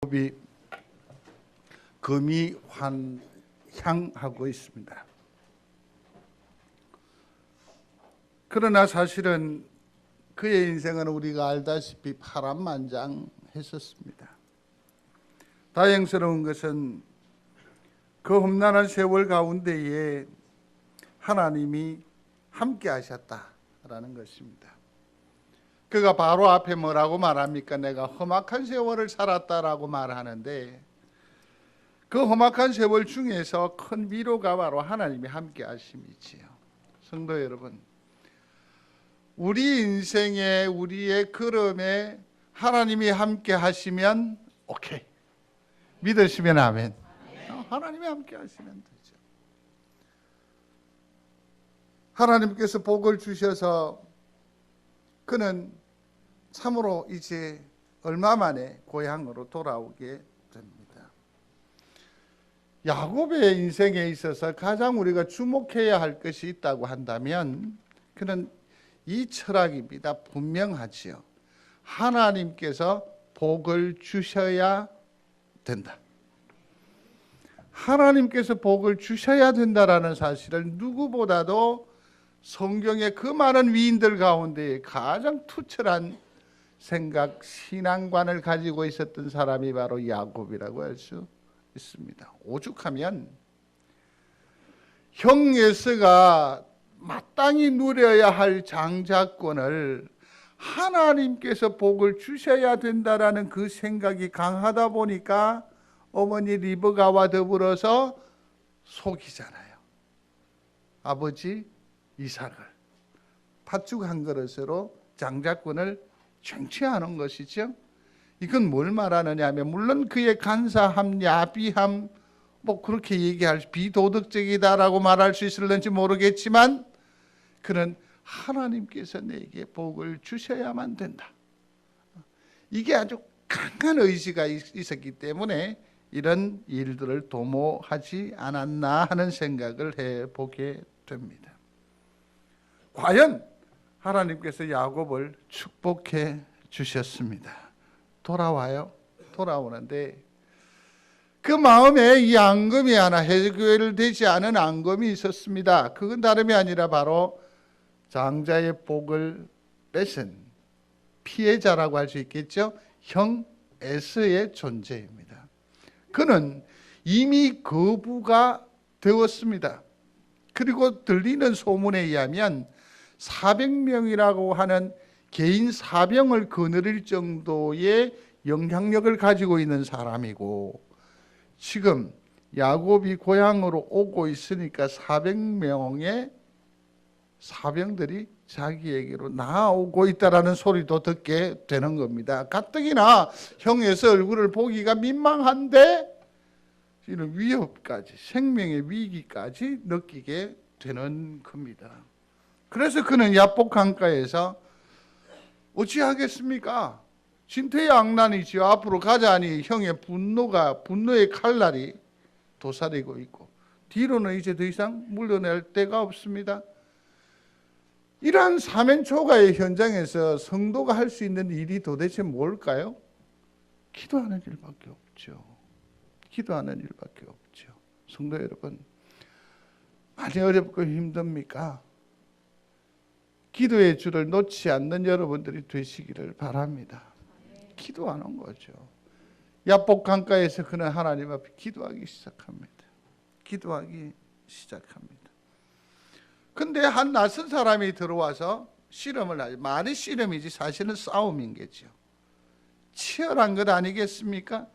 야곱이 금이 향하고 있습니다. 그러나 사실은 그의 인생은 우리가 알다시피 파란만장했었습니다. 다행스러운 것은 그 험난한 세월 가운데에 하나님이 함께 하셨다라는 것입니다. 그가 바로 앞에 뭐라고 말합니까? 내가 험악한 세월을 살았다라고 말하는데 그 험악한 세월 중에서 큰 위로가 바로 하나님이 함께 하심이지요. 성도 여러분, 우리 인생에 우리의 걸음에 하나님이 함께 하시면 오케이. 믿으시면 아멘. 하나님이 함께 하시면 되죠. 하나님께서 복을 주셔서 그는 참으로 이제 얼마 만에 고향으로 돌아오게 됩니다. 야곱의 인생에 있어서 가장 우리가 주목해야 할 것이 있다고 한다면 그는 이 철학입니다. 분명하지요. 하나님께서 복을 주셔야 된다. 하나님께서 복을 주셔야 된다라는 사실을 누구보다도 성경의 그 많은 위인들 가운데 가장 투철한 생각, 신앙관을 가지고 있었던 사람이 바로 야곱이라고 할 수 있습니다. 오죽하면 형 에서가 마땅히 누려야 할 장자권을 하나님께서 복을 주셔야 된다라는 그 생각이 강하다 보니까 어머니 리브가와 더불어서 속이잖아요. 아버지 이삭을 팥죽 한 그릇으로 장자권을 쟁취하는 것이죠. 이건 뭘 말하느냐 하면 물론 그의 간사함, 야비함 뭐 그렇게 얘기할 비도덕적이다라고 말할 수 있을는지 모르겠지만 그는 하나님께서 내게 복을 주셔야만 된다. 이게 아주 강한 의지가 있었기 때문에 이런 일들을 도모하지 않았나 하는 생각을 해보게 됩니다. 과연 하나님께서 야곱을 축복해 주셨습니다. 돌아와요. 돌아오는데 그 마음에 이 앙금이 하나 해결되지 않은 앙금이 있었습니다. 그건 다름이 아니라 바로 장자의 복을 뺏은 피해자라고 할 수 있겠죠. 형 에서의 존재입니다. 그는 이미 거부가 되었습니다. 그리고 들리는 소문에 의하면 400명이라고 하는 개인 사병을 거느릴 정도의 영향력을 가지고 있는 사람이고 지금 야곱이 고향으로 오고 있으니까 400명의 사병들이 자기에게로 나아오고 있다라는 소리도 듣게 되는 겁니다. 가뜩이나 형에서 얼굴을 보기가 민망한데 이런 위협까지, 생명의 위기까지 느끼게 되는 겁니다. 그래서 그는 야복 강가에서 어찌하겠습니까? 진퇴양난이지요. 앞으로 가자니 형의 분노의 칼날이 도사리고 있고 뒤로는 이제 더 이상 물러날 데가 없습니다. 이러한 사면초가의 현장에서 성도가 할 수 있는 일이 도대체 뭘까요? 기도하는 일밖에 없죠. 기도하는 일밖에 없죠. 성도 여러분, 많이 어렵고 힘듭니까? 기도의 줄을 놓지 않는 여러분들이 되시기를 바랍니다. 기도하는 거죠. 야복 강가에서 그는 하나님 앞에 기도하기 시작합니다. 기도하기 시작합니다. 근데 한 낯선 사람이 들어와서 씨름을 하죠. 말이 씨름이지 사실은 싸움인 거죠. 치열한 것 아니겠습니까?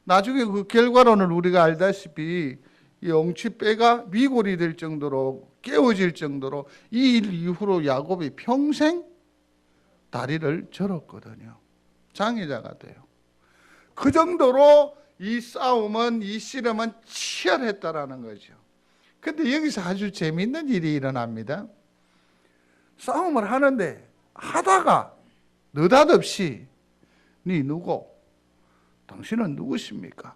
나중에 그 결과론을 우리가 알다시피 이 엉치뼈가 위골이 될 정도로 깨어질 정도로 이 일 이후로 야곱이 평생 다리를 절었거든요. 장애자가 돼요. 그 정도로 이 싸움은, 이 씨름은 치열했다라는 거죠. 근데 여기서 아주 재미있는 일이 일어납니다. 싸움을 하는데 하다가 느닷없이 네 누구? 당신은 누구십니까?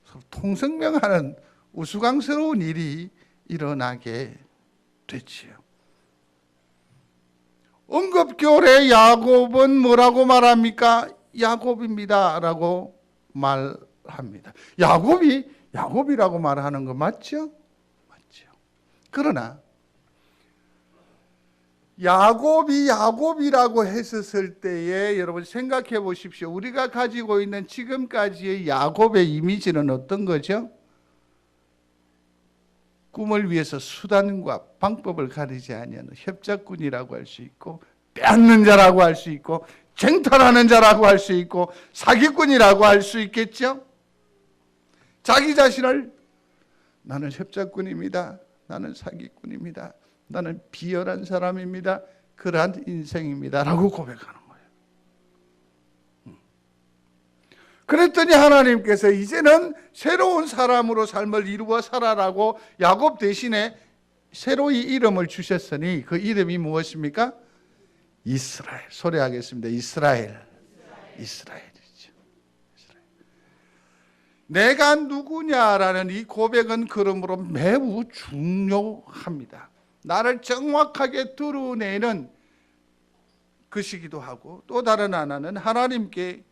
서로 통성명하는 우스꽝스러운 일이 일어나게 됐지요. 언급교래 야곱은 뭐라고 말합니까? 야곱입니다 라고 합니다. 야곱이라고 말하는 거 맞죠? 맞죠. 그러나 야곱이라고 했었을 때에 여러분 생각해 보십시오. 우리가 가지고 있는 지금까지의 야곱의 이미지는 어떤 거죠? 꿈을 위해서 수단과 방법을 가리지 아니하는 협작꾼이라고 할 수 있고, 빼앗는 자라고 할 수 있고, 쟁탈하는 자라고 할 수 있고, 사기꾼이라고 할 수 있겠죠? 자기 자신을 나는 협작꾼입니다. 나는 사기꾼입니다. 나는 비열한 사람입니다. 그러한 인생입니다. 라고 고백하는 거예요. 그랬더니 하나님께서 이제는 새로운 사람으로 삶을 이루어 살아라고 야곱 대신에 새로이 이름을 주셨으니 그 이름이 무엇입니까? 이스라엘. 소리하겠습니다. 이스라엘이죠. 내가 누구냐라는 이 고백은 그러므로 매우 중요합니다. 나를 정확하게 드러내는 것이기도 하고, 또 다른 하나는 하나님께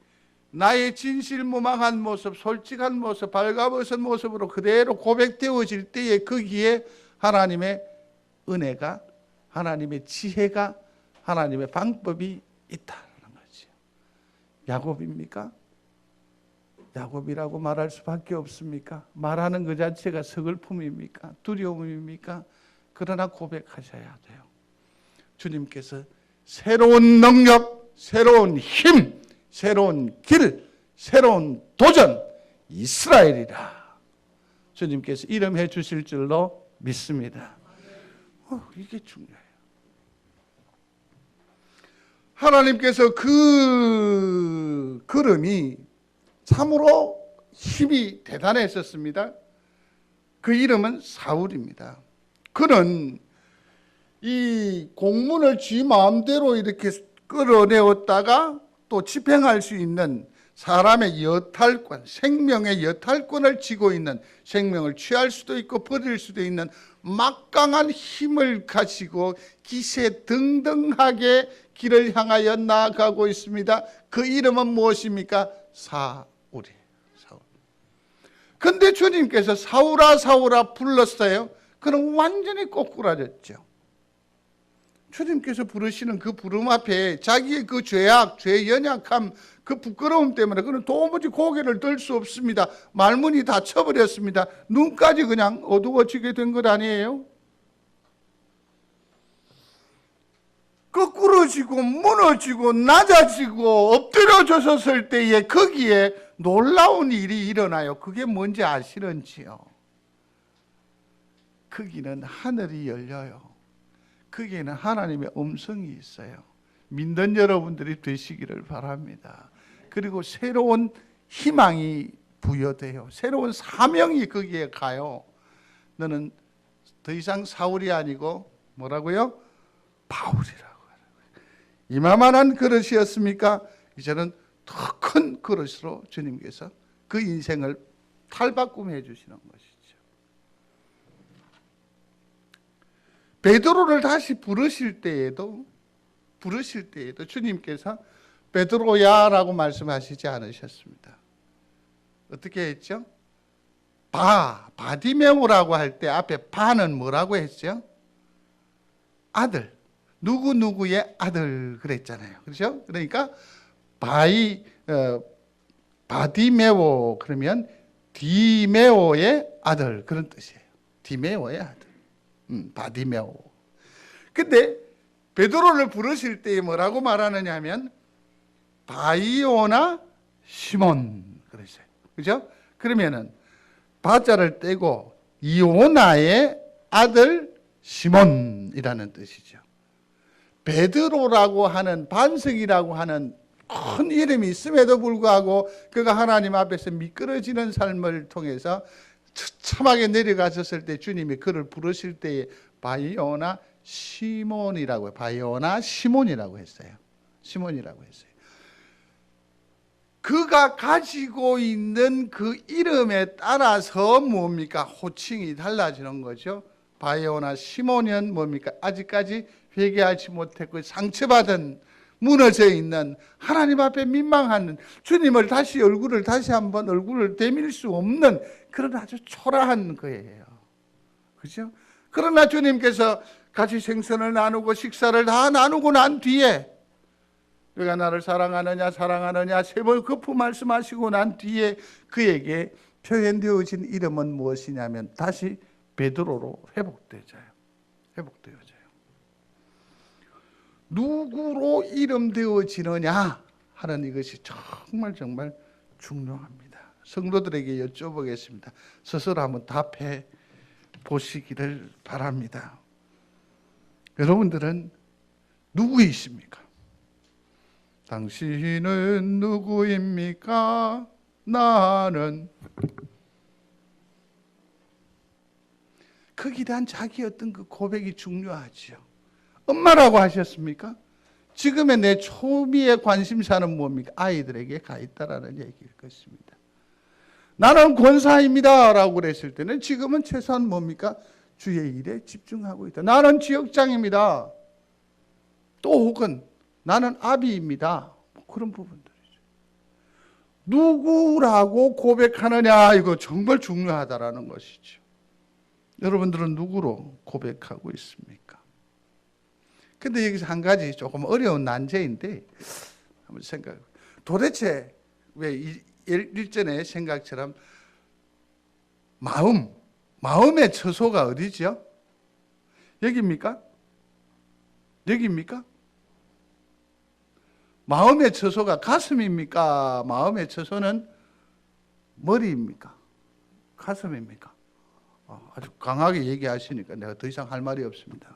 나의 진실무망한 모습, 솔직한 모습, 발가벗은 모습으로 그대로 고백되어질 때에 거기에 하나님의 은혜가, 하나님의 지혜가, 하나님의 방법이 있다는 거죠. 야곱입니까? 야곱이라고 말할 수밖에 없습니까? 말하는 그 자체가 서글픔입니까? 두려움입니까? 그러나 고백하셔야 돼요. 주님께서 새로운 능력, 새로운 힘, 새로운 길, 새로운 도전, 이스라엘이라 주님께서 이름해 주실 줄로 믿습니다. 이게 중요해요. 하나님께서 그 걸음이 참으로 힘이 대단했었습니다. 그 이름은 사울입니다. 그는 이 공문을 지 마음대로 이렇게 끌어내었다가 또 집행할 수 있는 사람의 여탈권, 생명의 여탈권을 쥐고 있는, 생명을 취할 수도 있고 버릴 수도 있는 막강한 힘을 가지고 기세등등하게 길을 향하여 나아가고 있습니다. 그 이름은 무엇입니까? 사울이에요. 사울. 근데 주님께서 사울아 사울아 불렀어요. 그는 완전히 꼬꾸라졌죠. 주님께서 부르시는 그 부름 앞에 자기의 그 죄악, 죄의 연약함, 그 부끄러움 때문에 그는 도무지 고개를 들 수 없습니다. 말문이 닫혀버렸습니다. 눈까지 그냥 어두워지게 된 것 아니에요? 거꾸러지고 무너지고 낮아지고 엎드려져 섰을 때에 거기에 놀라운 일이 일어나요. 그게 뭔지 아시는지요? 거기는 하늘이 열려요. 거기에는 하나님의 음성이 있어요. 믿는 여러분들이 되시기를 바랍니다. 그리고 새로운 희망이 부여돼요. 새로운 사명이 거기에 가요. 너는 더 이상 사울이 아니고 뭐라고요? 바울이라고. 이만한 그릇이었습니까? 이제는 더 큰 그릇으로 주님께서 그 인생을 탈바꿈해 주시는 것이죠. 베드로를 다시 부르실 때에도 주님께서 베드로야라고 말씀하시지 않으셨습니다. 어떻게 했죠? 바디메오라고 할 때 앞에 바는 뭐라고 했죠? 아들. 누구누구의 아들 그랬잖아요. 그렇죠? 그러니까 바디메오 그러면 디메오의 아들 그런 뜻이에요. 디메오의 아들. 바디메오. 근데 베드로를 부르실 때 뭐라고 말하느냐 하면 바이오나 시몬 그랬어요. 그렇죠? 그러면은 바자를 떼고 이오나의 아들 시몬이라는 뜻이죠. 베드로라고 하는 반석이라고 하는 큰 이름이 있음에도 불구하고 그가 하나님 앞에서 미끄러지는 삶을 통해서 처참하게 내려가셨을 때 주님이 그를 부르실 때에 바이오나 시몬이라고 바이오나 시몬이라고 했어요. 시몬이라고 했어요. 그가 가지고 있는 그 이름에 따라서 뭡니까? 호칭이 달라지는 거죠. 바이오나 시몬은 뭡니까? 아직까지 회개하지 못했고 상처받은 무너져 있는, 하나님 앞에 민망한, 주님을 얼굴을 다시 한번 얼굴을 대밀 수 없는 그런 아주 초라한 거예요. 그죠? 그러나 주님께서 같이 생선을 나누고 식사를 다 나누고 난 뒤에, 너가 나를 사랑하느냐 사랑하느냐 세 번 거푸 말씀하시고 난 뒤에 그에게 표현되어진 이름은 무엇이냐면 다시 베드로로 회복되어져요. 누구로 이름되어지느냐 하는 이것이 정말 중요합니다. 성도들에게 여쭤보겠습니다. 스스로 한번 답해 보시기를 바랍니다. 여러분들은 누구이십니까? 당신은 누구입니까? 나는. 거기에 대한 자기 어떤 그 고백이 중요하죠. 엄마라고 하셨습니까? 지금의 내 초미의 관심사는 뭡니까? 아이들에게 가 있다라는 얘기일 것입니다. 나는 권사입니다 라고 그랬을 때는 지금은 최소한 뭡니까? 주의 일에 집중하고 있다. 나는 지역장입니다. 또 혹은 나는 아비입니다. 그런 부분들이죠. 누구라고 고백하느냐, 이거 정말 중요하다라는 것이죠. 여러분들은 누구로 고백하고 있습니까? 근데 여기서 한 가지 조금 어려운 난제인데 한번 생각해. 도대체 왜 일전의 생각처럼 마음의 처소가 어디죠? 여기입니까? 여기입니까? 마음의 처소가 가슴입니까? 마음의 처소는 머리입니까? 가슴입니까? 아주 강하게 얘기하시니까 내가 더 이상 할 말이 없습니다.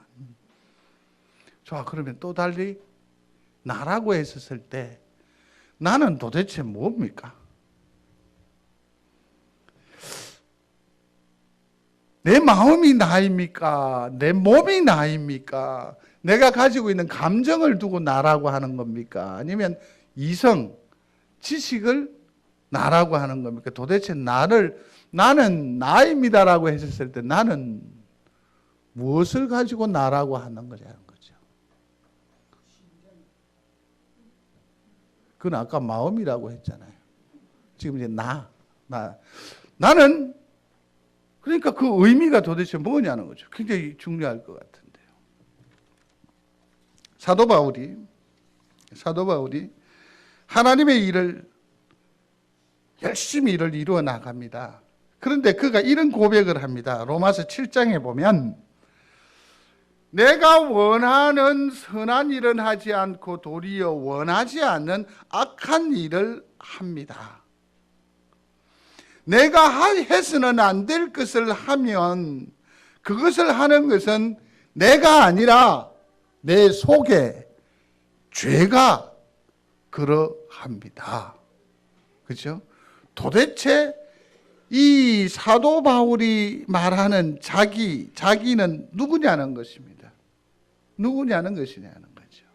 자, 그러면 또 달리 나라고 했었을 때 나는 도대체 뭡니까? 내 마음이 나입니까? 내 몸이 나입니까? 내가 가지고 있는 감정을 두고 나라고 하는 겁니까? 아니면 이성, 지식을 나라고 하는 겁니까? 도대체 나는 나입니다라고 했었을 때 나는 무엇을 가지고 나라고 하는 거냐는 거죠. 그건 아까 마음이라고 했잖아요. 지금 이제 나는 그러니까 그 의미가 도대체 뭐냐는 거죠. 굉장히 중요할 것 같은데요. 사도 바울이 하나님의 일을 열심히 일을 이루어 나갑니다. 그런데 그가 이런 고백을 합니다. 로마서 7장에 보면 내가 원하는 선한 일은 하지 않고 도리어 원하지 않는 악한 일을 합니다. 내가 해서는 안 될 것을 하면 그것을 하는 것은 내가 아니라 내 속에 죄가 그러합니다. 그렇죠? 도대체 이 사도 바울이 말하는 자기는 누구냐는 것입니다. 누구냐는 것이냐는 거죠.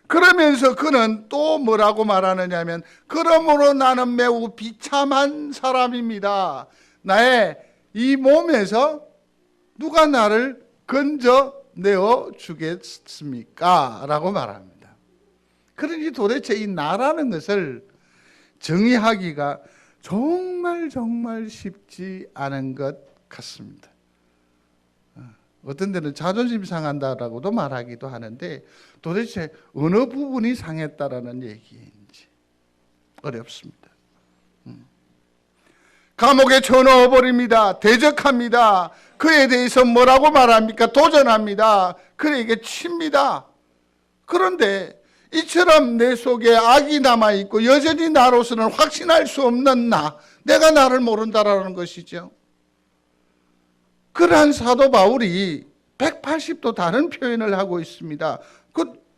그러면서 그는 또 뭐라고 말하느냐면 그러므로 나는 매우 비참한 사람입니다. 나의 이 몸에서 누가 나를 건져내어 주겠습니까? 라고 말합니다. 그러니 도대체 이 나라는 것을 정의하기가 정말 쉽지 않은 것 같습니다. 어떤 데는 자존심 상한다라고도 말하기도 하는데 도대체 어느 부분이 상했다라는 얘기인지 어렵습니다. 감옥에 쳐넣어버립니다. 대적합니다. 그에 대해서 뭐라고 말합니까? 도전합니다. 그에게 칩니다. 그런데 이처럼 내 속에 악이 남아있고 여전히 나로서는 확신할 수 없는 내가 나를 모른다라는 것이죠. 그러한 사도 바울이 180도 다른 표현을 하고 있습니다.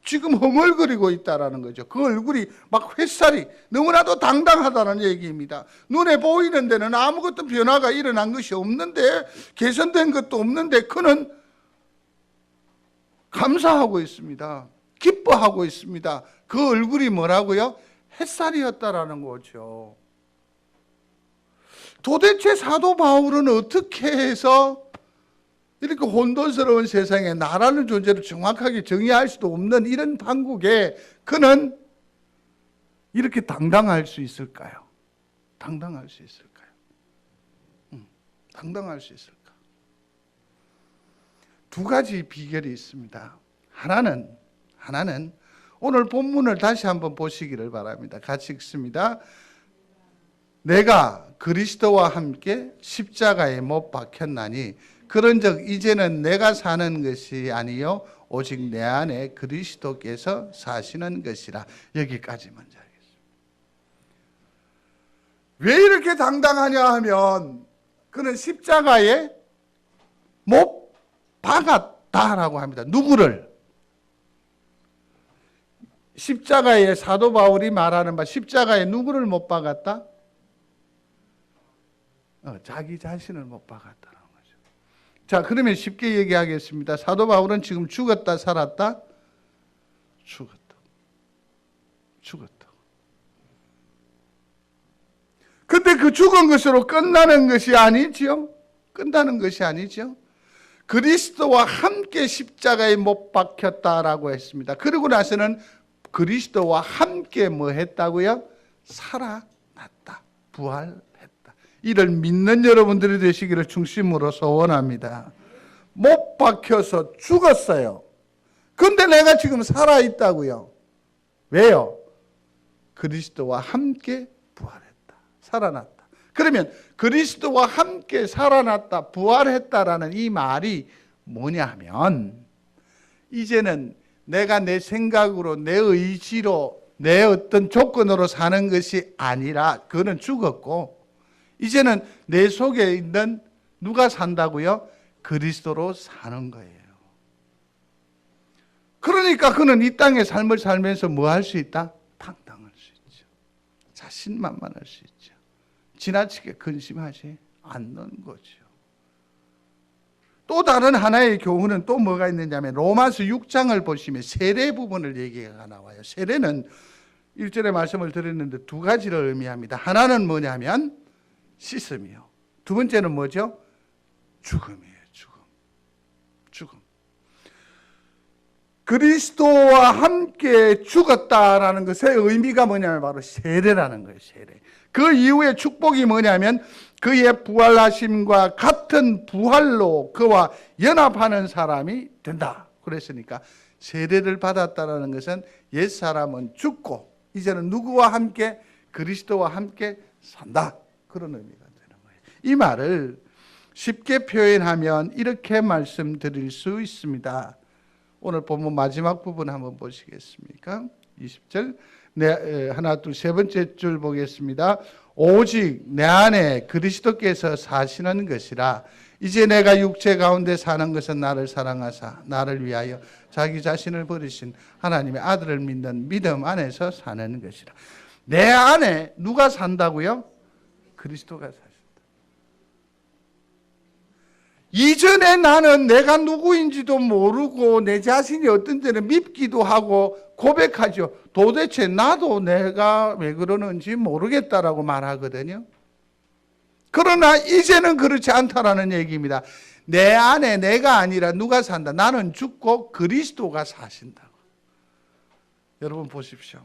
지금 흥얼거리고 있다라는 거죠. 그 얼굴이 막 햇살이 너무나도 당당하다는 얘기입니다. 눈에 보이는 데는 아무것도 변화가 일어난 것이 없는데, 개선된 것도 없는데 그는 감사하고 있습니다. 기뻐하고 있습니다. 그 얼굴이 뭐라고요? 햇살이었다라는 거죠. 도대체 사도 바울은 어떻게 해서 이렇게 혼돈스러운 세상에 나라는 존재를 정확하게 정의할 수도 없는 이런 판국에 그는 이렇게 당당할 수 있을까요? 당당할 수 있을까요? 당당할 수 있을까? 두 가지 비결이 있습니다. 하나는 오늘 본문을 다시 한번 보시기를 바랍니다. 같이 읽습니다. 내가 그리스도와 함께 십자가에 못 박혔나니 그런즉 이제는 내가 사는 것이 아니요 오직 내 안에 그리스도께서 사시는 것이라. 여기까지 먼저 하겠습니다. 왜 이렇게 당당하냐 하면 그는 십자가에 못 박았다라고 합니다. 누구를? 십자가에 사도 바울이 말하는 바 십자가에 누구를 못 박았다? 자기 자신을 못 박았다는 거죠. 자, 그러면 쉽게 얘기하겠습니다. 사도 바울은 지금 죽었다 살았다? 죽었다. 근데 그 죽은 것으로 끝나는 것이 아니지요? 끝나는 것이 아니죠. 그리스도와 함께 십자가에 못 박혔다라고 했습니다. 그러고 나서는 그리스도와 함께 뭐 했다고요? 살아났다. 부활했다. 이를 믿는 여러분들이 되시기를 중심으로 소원합니다. 못 박혀서 죽었어요. 근데 내가 지금 살아있다고요. 왜요? 그리스도와 함께 부활했다. 살아났다. 그러면 그리스도와 함께 살아났다, 부활했다라는 이 말이 뭐냐 하면 이제는 내가 내 생각으로, 내 의지로, 내 어떤 조건으로 사는 것이 아니라 그는 죽었고 이제는 내 속에 있는 누가 산다고요? 그리스도로 사는 거예요. 그러니까 그는 이 땅의 삶을 살면서 뭐 할 수 있다? 당당할 수 있죠. 자신만만할 수 있죠. 지나치게 근심하지 않는 거죠. 또 다른 하나의 교훈은 또 뭐가 있느냐면 로마서 6장을 보시면 세례 부분을 얘기가 나와요. 세례는 1절에 말씀을 드렸는데 두 가지를 의미합니다. 하나는 뭐냐면 씻음이요. 두 번째는 뭐죠? 죽음이에요. 죽음. 그리스도와 함께 죽었다라는 것의 의미가 뭐냐면 바로 세례라는 거예요. 세례. 그 이후에 축복이 뭐냐면 그의 부활하심과 같은 부활로 그와 연합하는 사람이 된다. 그랬으니까 세례를 받았다는 것은 옛사람은 죽고 이제는 누구와 함께? 그리스도와 함께 산다. 그런 의미가 되는 거예요. 이 말을 쉽게 표현하면 이렇게 말씀드릴 수 있습니다. 오늘 본문 마지막 부분 한번 보시겠습니까? 20절. 하나, 둘, 세 번째 줄 보겠습니다. 오직 내 안에 그리스도께서 사시는 것이라. 이제 내가 육체 가운데 사는 것은 나를 사랑하사 나를 위하여 자기 자신을 버리신 하나님의 아들을 믿는 믿음 안에서 사는 것이라. 내 안에 누가 산다고요? 그리스도가 사신다. 이전에 나는 내가 누구인지도 모르고 내 자신이 어떤 때는 밉기도 하고 고백하죠. 도대체 나도 내가 왜 그러는지 모르겠다라고 말하거든요. 그러나 이제는 그렇지 않다라는 얘기입니다. 내 안에 내가 아니라 누가 산다. 나는 죽고 그리스도가 사신다고. 여러분 보십시오.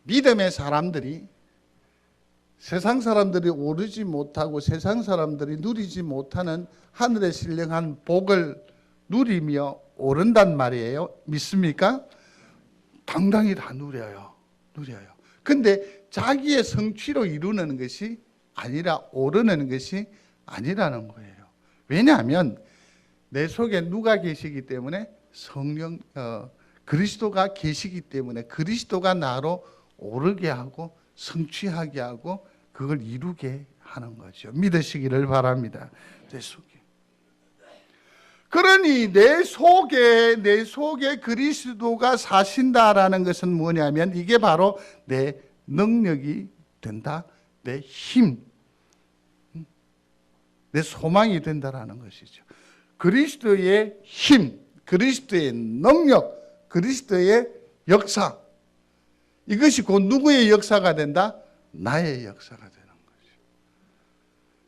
믿음의 사람들이 세상 사람들이 오르지 못하고 세상 사람들이 누리지 못하는 하늘의 신령한 복을 누리며 오른단 말이에요. 믿습니까? 당당히 다 누려요. 근데 자기의 성취로 이루는 것이 아니라 오르는 것이 아니라는 거예요. 왜냐하면 내 속에 누가 계시기 때문에 성령 그리스도가 계시기 때문에 그리스도가 나로 오르게 하고 성취하게 하고 그걸 이루게 하는 거죠. 믿으시기를 바랍니다. 내 속에. 그러니 내 속에 그리스도가 사신다라는 것은 뭐냐면 이게 바로 내 능력이 된다. 내 힘, 내 소망이 된다라는 것이죠. 그리스도의 힘, 그리스도의 능력, 그리스도의 역사. 이것이 곧 누구의 역사가 된다? 나의 역사가 되는 거죠.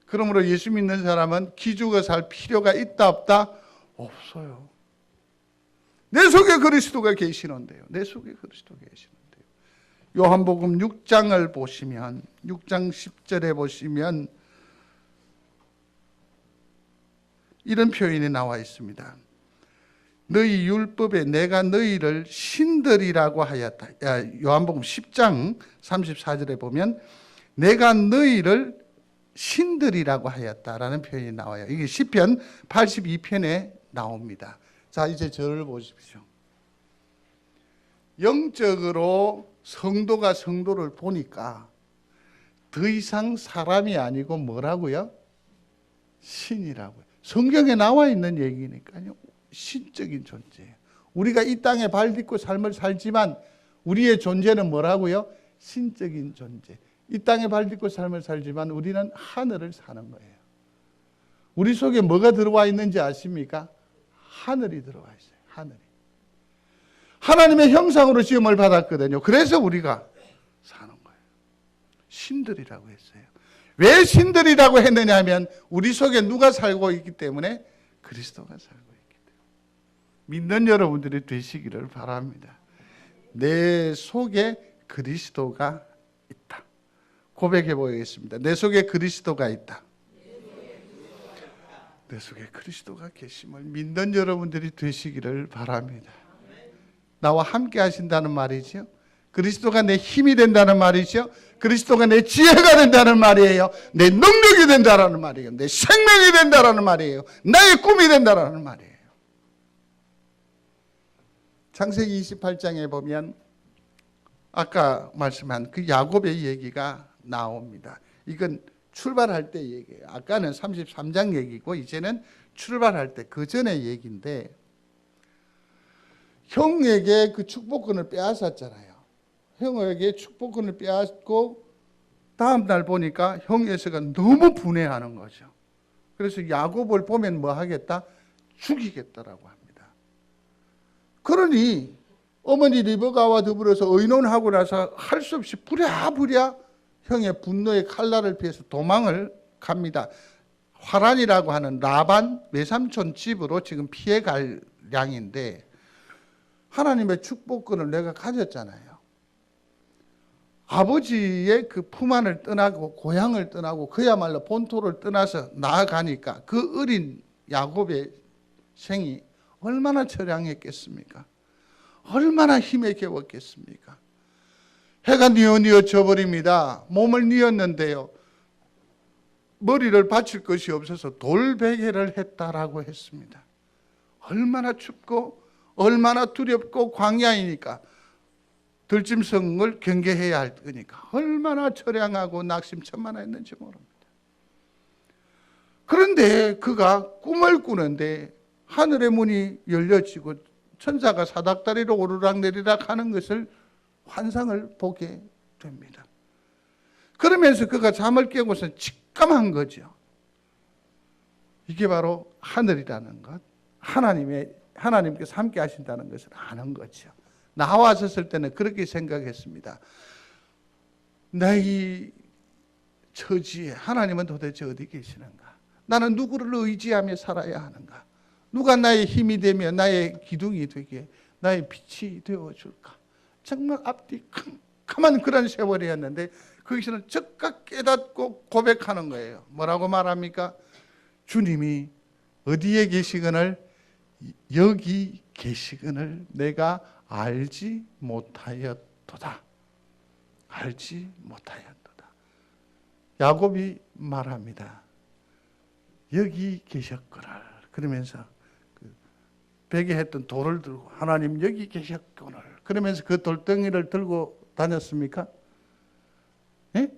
그러므로 예수 믿는 사람은 기죽어 살 필요가 있다 없다? 없어요. 내 속에 그리스도가 계시는데요. 내 속에 그리스도가 계시는데요. 요한복음 6장을 보시면 6장 10절에 보시면 이런 표현이 나와 있습니다. 너희 율법에 내가 너희를 신들이라고 하였다. 요한복음 10장 34절에 보면 내가 너희를 신들이라고 하였다라는 표현이 나와요. 이게 시편 82편에 나옵니다. 자, 이제 저를 보십시오. 영적으로 성도가 성도를 보니까 더 이상 사람이 아니고 뭐라고요? 신이라고요. 성경에 나와 있는 얘기니까요. 신적인 존재예요. 우리가 이 땅에 발 딛고 삶을 살지만 우리의 존재는 뭐라고요? 신적인 존재. 이 땅에 발 딛고 삶을 살지만 우리는 하늘을 사는 거예요. 우리 속에 뭐가 들어와 있는지 아십니까? 하늘이 들어와 있어요. 하늘이. 하나님의 형상으로 지음을 받았거든요. 그래서 우리가 사는 거예요. 신들이라고 했어요. 왜 신들이라고 했느냐 하면 우리 속에 누가 살고 있기 때문에 그리스도가 살고 있기 때문에. 믿는 여러분들이 되시기를 바랍니다. 내 속에 그리스도가 있다. 고백해 보겠습니다. 내 속에 그리스도가 있다. 내 속에 그리스도가 계심을 믿는 여러분들이 되시기를 바랍니다. 나와 함께 하신다는 말이죠. 그리스도가 내 힘이 된다는 말이죠. 그리스도가 내 지혜가 된다는 말이에요. 내 능력이 된다는 말이에요. 내 생명이 된다는 말이에요. 나의 꿈이 된다는 말이에요. 창세기 28장에 보면 아까 말씀한 그 야곱의 얘기가 나옵니다. 이건 출발할 때 얘기예요. 아까는 33장 얘기고 이제는 출발할 때 그 전의 얘기인데 형에게 그 축복권을 빼앗았잖아요. 형에게 축복권을 빼앗고 다음 날 보니까 형 에서가 너무 분해하는 거죠. 그래서 야곱을 보면 뭐 하겠다? 죽이겠다라고 합니다. 그러니 어머니 리브가와 더불어서 의논하고 나서 할 수 없이 부랴부랴 형의 분노의 칼날을 피해서 도망을 갑니다. 화란이라고 하는 라반 외삼촌 집으로 지금 피해갈 양인데 하나님의 축복권을 내가 가졌잖아요. 아버지의 그 품 안을 떠나고 고향을 떠나고 그야말로 본토를 떠나서 나아가니까 그 어린 야곱의 생이 얼마나 처량했겠습니까? 얼마나 힘에 겨웠겠습니까? 해가 뉘어뉘어 져버립니다. 몸을 뉘었는데요. 머리를 받칠 것이 없어서 돌베개를 했다라고 했습니다. 얼마나 춥고 얼마나 두렵고 광야이니까 들짐승을 경계해야 할 거니까 얼마나 처량하고 낙심천만했는지 모릅니다. 그런데 그가 꿈을 꾸는데 하늘의 문이 열려지고 천사가 사닥다리로 오르락내리락 하는 것을 환상을 보게 됩니다. 그러면서 그가 잠을 깨고서 직감한 거죠. 이게 바로 하늘이라는 것, 하나님께서 함께 하신다는 것을 아는 거죠. 나왔었을 때는 그렇게 생각했습니다. 나의 처지에 하나님은 도대체 어디 계시는가? 나는 누구를 의지하며 살아야 하는가? 누가 나의 힘이 되며 나의 기둥이 되게 나의 빛이 되어줄까? 정말 앞뒤 캄캄한 그런 세월이었는데 거기서는 즉각 깨닫고 고백하는 거예요. 뭐라고 말합니까? 주님이 어디에 계시거늘 여기 계시거늘 내가 알지 못하였도다. 알지 못하였도다. 야곱이 말합니다. 여기 계셨거늘. 그러면서 그 베개 했던 돌을 들고 하나님 여기 계셨거늘. 그러면서 그 돌덩이를 들고 다녔습니까? 예?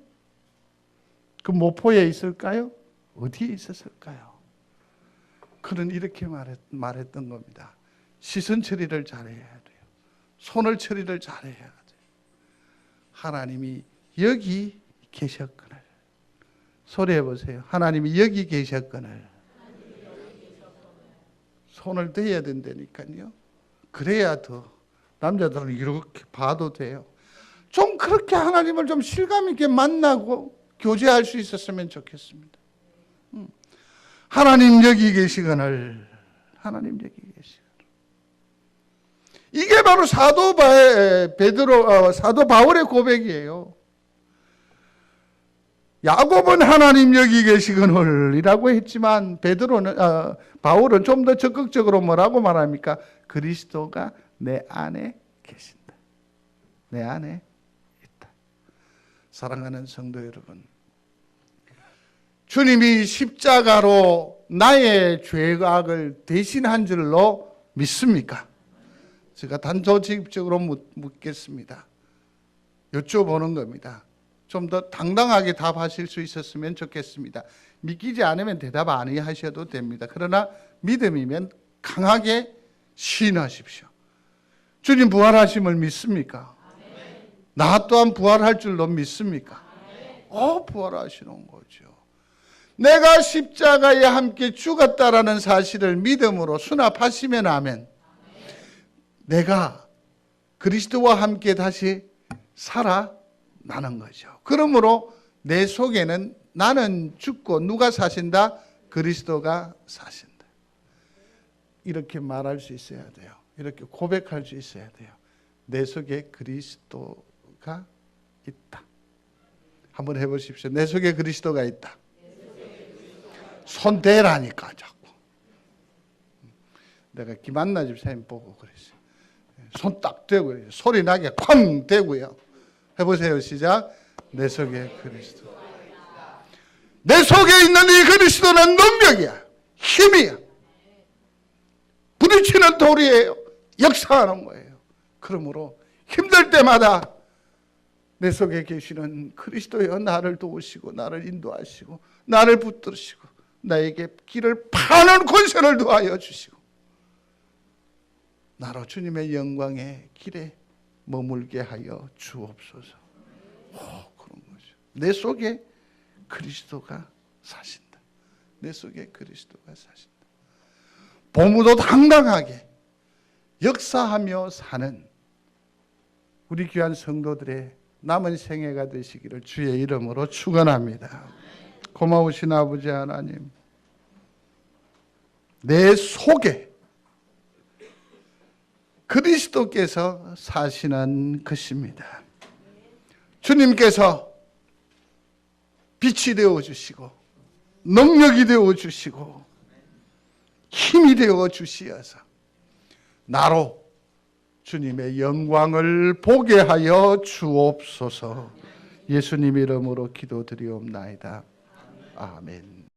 그 모포에 있을까요? 어디에 있었을까요? 그는 이렇게 말했던 겁니다. 시선 처리를 잘해야 돼요. 손을 처리를 잘해야 돼요. 하나님이 여기 계셨거늘. 소리해 보세요. 하나님이 여기 계셨거늘. 손을 대야 된다니까요. 그래야 더 남자들은 이렇게 봐도 돼요. 좀 그렇게 하나님을 좀 실감 있게 만나고 교제할 수 있었으면 좋겠습니다. 하나님 여기 계시거늘, 하나님 여기 계시거늘. 이게 바로 사도 바울의 고백이에요. 야곱은 하나님 여기 계시거늘이라고 했지만 바울은 좀 더 적극적으로 뭐라고 말합니까? 그리스도가 내 안에 계신다. 내 안에 있다. 사랑하는 성도 여러분, 주님이 십자가로 나의 죄악을 대신한 줄로 믿습니까? 제가 단도직입적으로 묻겠습니다. 여쭤보는 겁니다. 좀 더 당당하게 답하실 수 있었으면 좋겠습니다. 믿기지 않으면 대답 안 하셔도 됩니다. 그러나 믿음이면 강하게 시인하십시오. 주님 부활하심을 믿습니까? 나 또한 부활할 줄로 믿습니까? 부활하시는 거죠. 내가 십자가에 함께 죽었다라는 사실을 믿음으로 수납하시면 아멘. 내가 그리스도와 함께 다시 살아나는 거죠. 그러므로 내 속에는 나는 죽고 누가 사신다? 그리스도가 사신다. 이렇게 말할 수 있어야 돼요. 이렇게 고백할 수 있어야 돼요. 내 속에 그리스도가 있다. 한번 해보십시오. 내 속에 그리스도가 있다. 손 대라니까 자꾸. 내가 김한나 집사님 보고 그랬어요. 손 딱 대고 소리 나게 쾅 대고요. 해보세요. 시작. 내 속에 그리스도. 내 속에 있는 이 그리스도는 능력이야. 힘이야. 부딪히는 돌이에요. 역사하는 거예요. 그러므로 힘들 때마다 내 속에 계시는 그리스도여, 나를 도우시고 나를 인도하시고 나를 붙드시고 나에게 길을 파는 권세를 더하여 주시고 나로 주님의 영광의 길에 머물게 하여 주옵소서. 그런 거죠. 내 속에 그리스도가 사신다. 내 속에 그리스도가 사신다. 보무도 당당하게 역사하며 사는 우리 귀한 성도들의 남은 생애가 되시기를 주의 이름으로 축원합니다. 고마우신 아버지 하나님, 내 속에 그리스도께서 사시는 것입니다. 주님께서 빛이 되어주시고 능력이 되어주시고 힘이 되어주시어서 나로 주님의 영광을 보게 하여 주옵소서. 예수님 이름으로 기도드리옵나이다. 아멘.